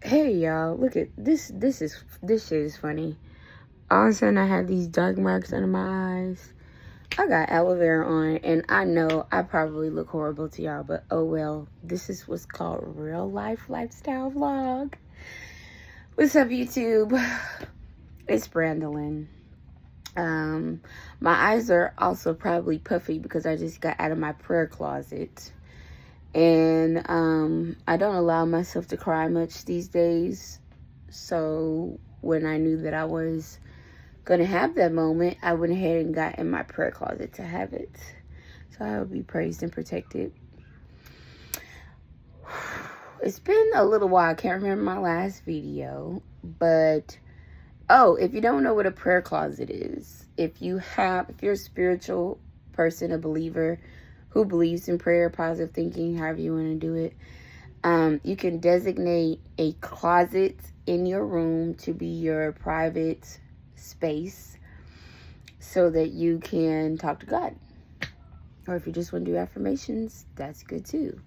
Hey y'all, look at this. This shit is funny. All of a sudden, I have these dark marks under my eyes. I got aloe vera on, and I know I probably look horrible to y'all, but oh well. This is what's called real life lifestyle vlog. What's up, YouTube? It's Brandalyn. My eyes are also probably puffy because I just got out of my prayer closet. And I don't allow myself to cry much these days. So when I knew that I was going to have that moment, I went ahead and got in my prayer closet to have it. So I will be praised and protected. It's been a little while. I can't remember my last video. But, if you don't know what a prayer closet is, if you're a spiritual person, a believer, who believes in prayer, positive thinking, however you want to do it, you can designate a closet in your room to be your private space so that you can talk to God. Or if you just want to do affirmations, that's good too.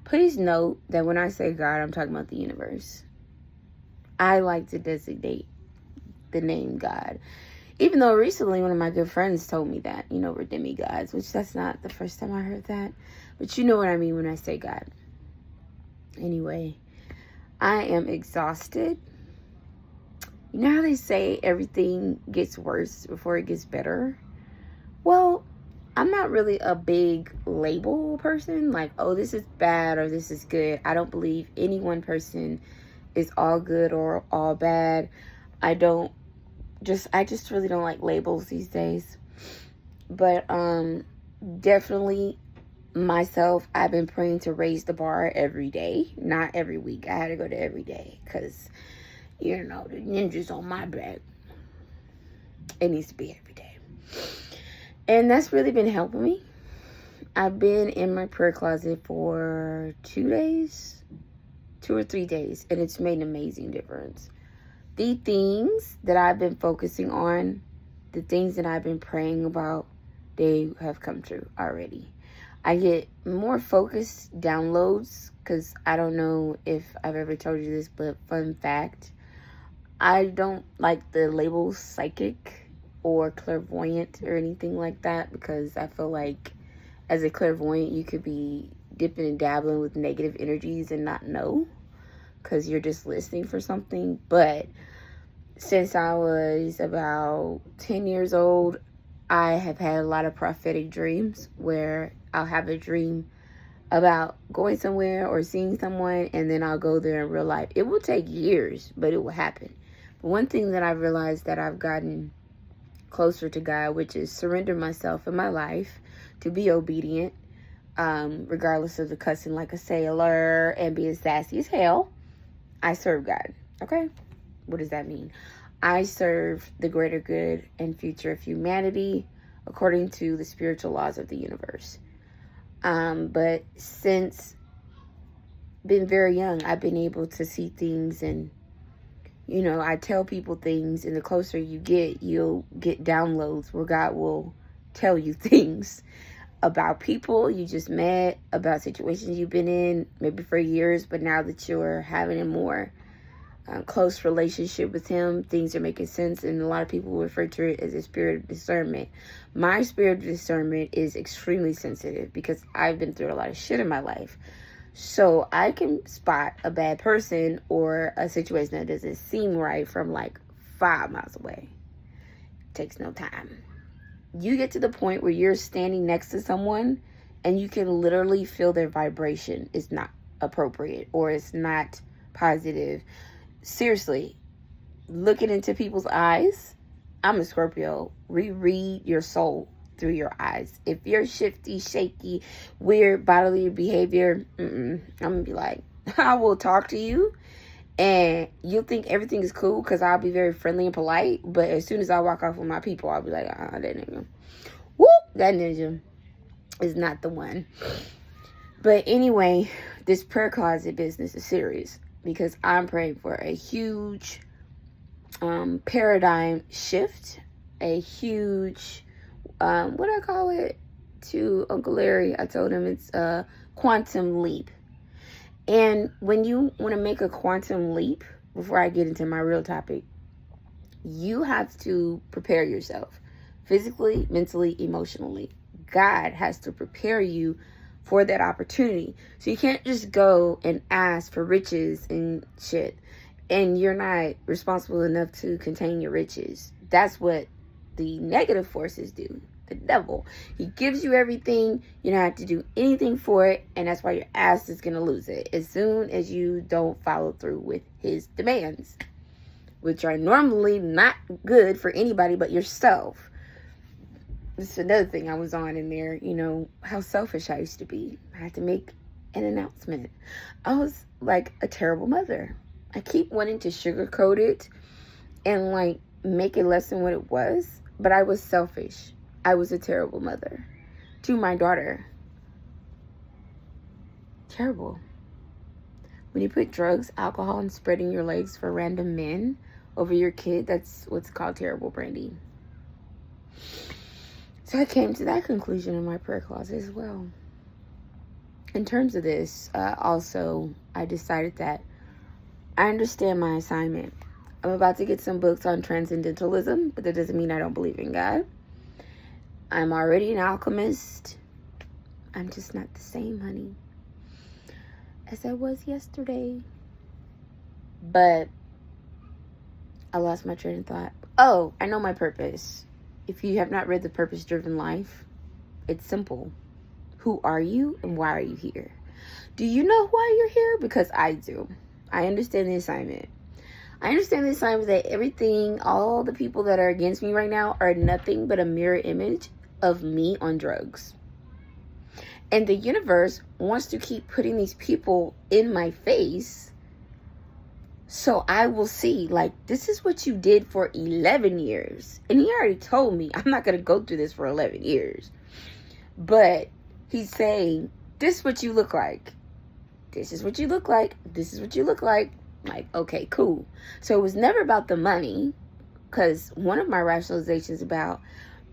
Please note that when I say God, I'm talking about the universe. I like to designate the name God. Even though recently one of my good friends told me that, we're demigods, which that's not the first time I heard that. But you know what I mean when I say God. Anyway, I am exhausted. You know how they say everything gets worse before it gets better? Well, I'm not really a big label person. Like, oh, this is bad or this is good. I don't believe any one person is all good or all bad. I just really don't like labels these days. But definitely myself, I've been praying to raise the bar every day, not every week. I had to go to every day because, the ninja's on my back. It needs to be every day. And that's really been helping me. I've been in my prayer closet for 2 or 3 days, and it's made an amazing difference. The things that I've been focusing on, the things that I've been praying about, they have come true already. I get more focused downloads because I don't know if I've ever told you this, but fun fact, I don't like the labels psychic or clairvoyant or anything like that because I feel like as a clairvoyant, you could be dipping and dabbling with negative energies and not know because you're just listening for something. But since I was about 10 years old, I have had a lot of prophetic dreams where I'll have a dream about going somewhere or seeing someone, and then I'll go there in real life. It will take years, but it will happen. But one thing that I've realized that I've gotten closer to God, which is surrender myself in my life to be obedient, regardless of the cussing like a sailor and being sassy as hell. I serve God. Okay? What does that mean? I serve the greater good and future of humanity according to the spiritual laws of the universe. But since being very young, I've been able to see things and, I tell people things, and the closer you get, you'll get downloads where God will tell you things about people you just met, about situations you've been in, maybe for years, but now that you're having a more close relationship with him, things are making sense, and a lot of people refer to it as a spirit of discernment. My spirit of discernment is extremely sensitive because I've been through a lot of shit in my life. So I can spot a bad person or a situation that doesn't seem right from like 5 miles away. It takes no time. You get to the point where you're standing next to someone and you can literally feel their vibration is not appropriate or it's not positive. Seriously, looking into people's eyes, I'm a Scorpio. Reread your soul through your eyes. If you're shifty, shaky, weird bodily behavior, I'm gonna be like, I will talk to you and you'll think everything is cool because I'll be very friendly and polite, but as soon as I walk off with my people, I'll be like, that nigga, that ninja is not the one. But anyway, this prayer closet business is serious because I'm praying for a huge paradigm shift, a huge what I call it to Uncle Larry. I told him it's a quantum leap. And when you want to make a quantum leap, before I get into my real topic, you have to prepare yourself physically, mentally, emotionally. God has to prepare you for that opportunity. So you can't just go and ask for riches and shit, and you're not responsible enough to contain your riches. That's what the negative forces do. The devil. He gives you everything. You don't have to do anything for it, and that's why your ass is going to lose it as soon as you don't follow through with his demands, which are normally not good for anybody but yourself. This is another thing I was on in there, you know, how selfish I used to be. I had to make an announcement. I was like a terrible mother. I keep wanting to sugarcoat it and like make it less than what it was, but I was selfish. I was a terrible mother to my daughter. Terrible. When you put drugs, alcohol, and spreading your legs for random men over your kid, that's what's called terrible, Brandy. So I came to that conclusion in my prayer closet as well. In terms of this, also, I decided that I understand my assignment. I'm about to get some books on transcendentalism, but that doesn't mean I don't believe in God. I'm already an alchemist. I'm just not the same, honey, as I was yesterday. But I lost my train of thought. Oh, I know my purpose. If you have not read The Purpose-Driven Life, it's simple. Who are you and why are you here? Do you know why you're here? Because I do. I understand the assignment. I understand the assignment that everything, all the people that are against me right now are nothing but a mirror image of me on drugs. And the universe wants to keep putting these people in my face so I will see, like, this is what you did for 11 years. And he already told me I'm not going to go through this for 11 years. But he's saying, this is what you look like. This is what you look like. This is what you look like. Like, okay, cool. So it was never about the money, because one of my rationalizations about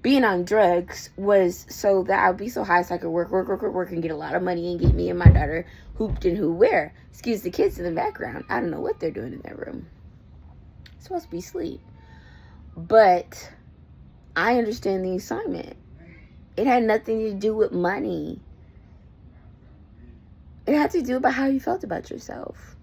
being on drugs was so that I'd be so high so I could work and get a lot of money and get me and my daughter hooped and who where. Excuse the kids in the background. I don't know what they're doing in their room. It's supposed to be sleep. But I understand the assignment. It had nothing to do with money. It had to do about how you felt about yourself.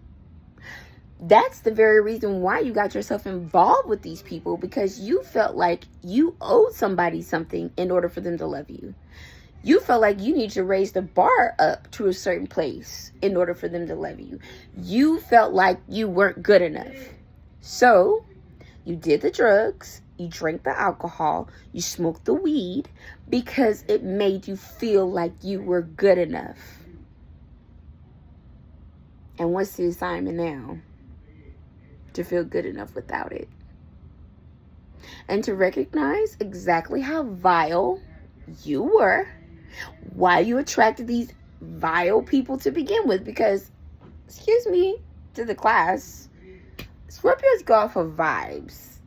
That's the very reason why you got yourself involved with these people, because you felt like you owed somebody something in order for them to love you. You felt like you need to raise the bar up to a certain place in order for them to love you. You felt like you weren't good enough. So you did the drugs, you drank the alcohol, you smoked the weed because it made you feel like you were good enough. And what's the assignment now? To feel good enough without it. And to recognize exactly how vile you were, why you attracted these vile people to begin with. Because, excuse me, to the class, Scorpios go off of vibes.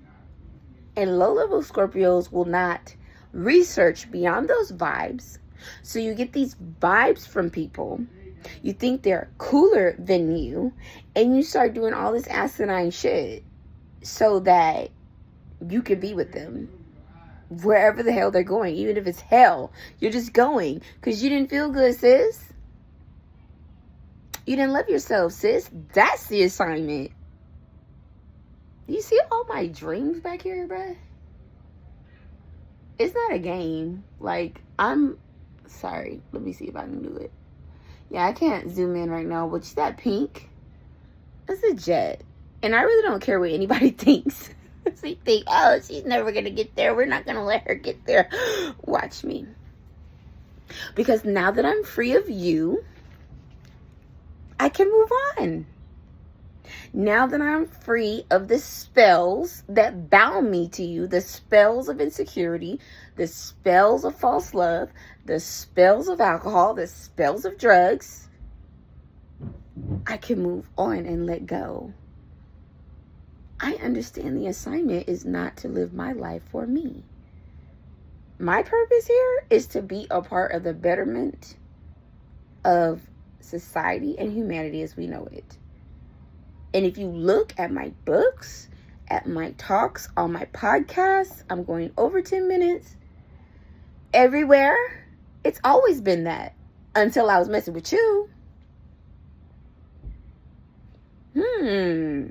And low-level Scorpios will not research beyond those vibes. So you get these vibes from people. You think they're cooler than you, and you start doing all this asinine shit so that you can be with them wherever the hell they're going. Even if it's hell, you're just going because you didn't feel good, sis. You didn't love yourself, sis. That's the assignment. You see all my dreams back here, bruh? It's not a game. Like, I'm sorry. Let me see if I can do it. Yeah, I can't zoom in right now, but that pink, that's a jet. And I really don't care what anybody thinks. They think, oh, she's never going to get there. We're not going to let her get there. Watch me. Because now that I'm free of you, I can move on. Now that I'm free of the spells that bound me to you, the spells of insecurity, the spells of false love, the spells of alcohol, the spells of drugs, I can move on and let go. I understand the assignment is not to live my life for me. My purpose here is to be a part of the betterment of society and humanity as we know it. And if you look at my books, at my talks, on my podcasts, I'm going over 10 minutes. Everywhere, it's always been that. Until I was messing with you. You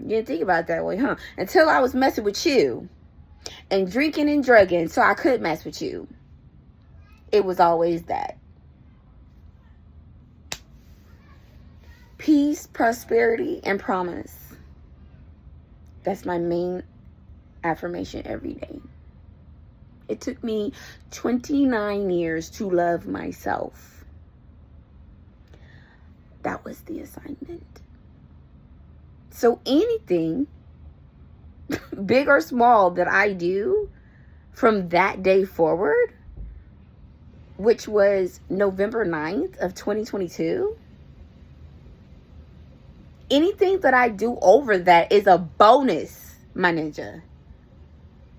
didn't think about it that way, huh? Until I was messing with you. And drinking and drugging so I could mess with you. It was always that. Peace, prosperity, and promise. That's my main affirmation every day. It took me 29 years to love myself. That was the assignment. So anything, big or small, that I do from that day forward, which was November 9th of 2022, anything that I do over that is a bonus, my ninja.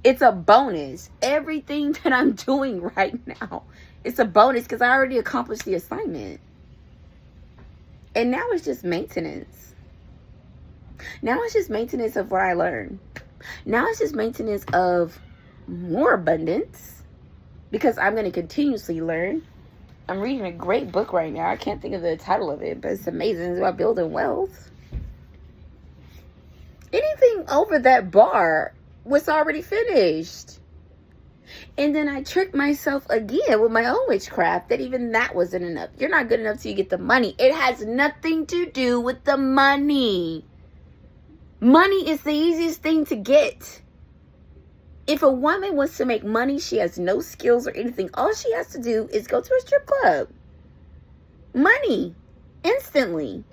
It's a bonus. Everything that I'm doing right now, it's a bonus because I already accomplished the assignment. And now it's just maintenance. Now it's just maintenance of what I learned. Now it's just maintenance of more abundance because I'm going to continuously learn. I'm reading a great book right now. I can't think of the title of it, but it's amazing. It's about building wealth. Anything over that bar was already finished. And then I tricked myself again with my own witchcraft that even that wasn't enough. You're not good enough till you get the money. It has nothing to do with the money. Money is the easiest thing to get. If a woman wants to make money, she has no skills or anything. All she has to do is go to a strip club. Money. Instantly.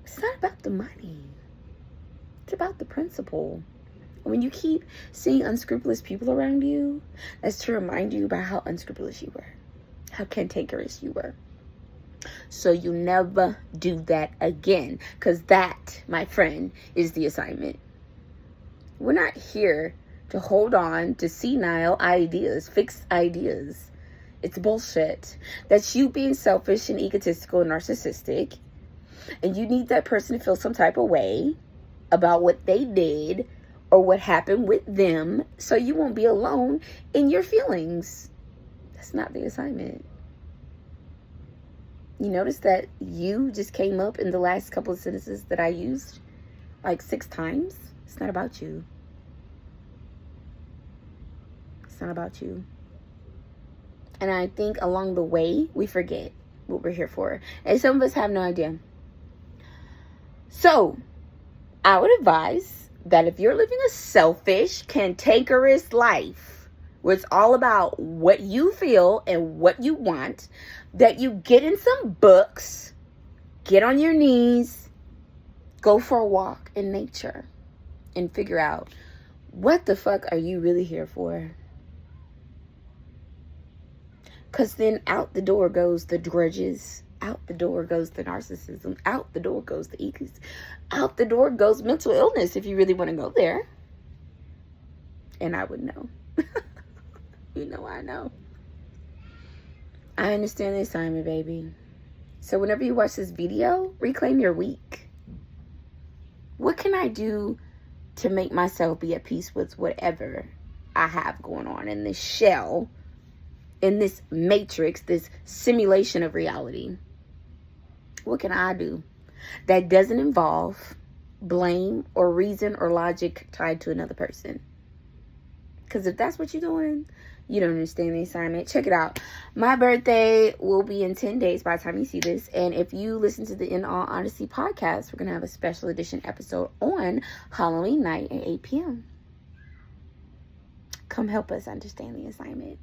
It's not about the money. It's about the principle. When you keep seeing unscrupulous people around you, that's to remind you about how unscrupulous you were. How cantankerous you were. So you never do that again. Because that, my friend, is the assignment. We're not here to hold on to senile ideas, fixed ideas. It's bullshit. That's you being selfish and egotistical and narcissistic. And you need that person to feel some type of way about what they did or what happened with them so you won't be alone in your feelings. That's not the assignment. You notice that you just came up in the last couple of sentences that I used like 6 times? It's not about you. It's not about you. And I think along the way, we forget what we're here for. And some of us have no idea. So, I would advise that if you're living a selfish, cantankerous life, where it's all about what you feel and what you want, that you get in some books, get on your knees, go for a walk in nature, and figure out what the fuck are you really here for? Because then out the door goes the grudges. Out the door goes the narcissism. Out the door goes the egos. Out the door goes mental illness if you really want to go there. And I would know. You know I know. I understand the assignment, baby. So whenever you watch this video, reclaim your week. What can I do to make myself be at peace with whatever I have going on in this shell, in this matrix, this simulation of reality? What can I do that doesn't involve blame or reason or logic tied to another person? Because if that's what you're doing, you don't understand the assignment. Check it out. My birthday will be in 10 days by the time you see this. And if you listen to the In All Honesty podcast, we're going to have a special edition episode on Halloween night at 8 p.m. Come help us understand the assignment.